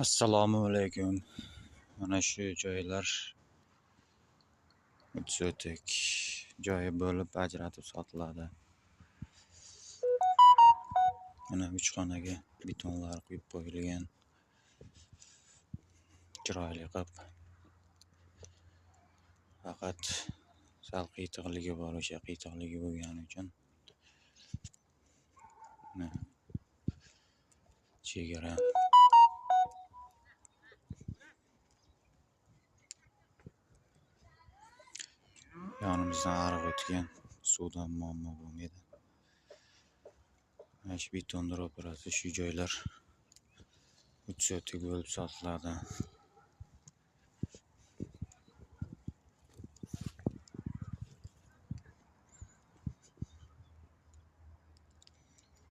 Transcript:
Assalomu alaykum. Mana shu joylar o'tik joyi bo'lib ajratib sotiladi. Mana 3 xonaga betonlar quyib qo'yilgan. Chiroyli qilib. Faqat sal qiytiqligi bor, o'sha qiytiqligi bo'lgani uchun chegara yonimizdan ariq o'tgan, suvdan muammo bo'lmaydi. Mana shu beton ro'parasi shu joylar o'tik bo'lib sotiladi.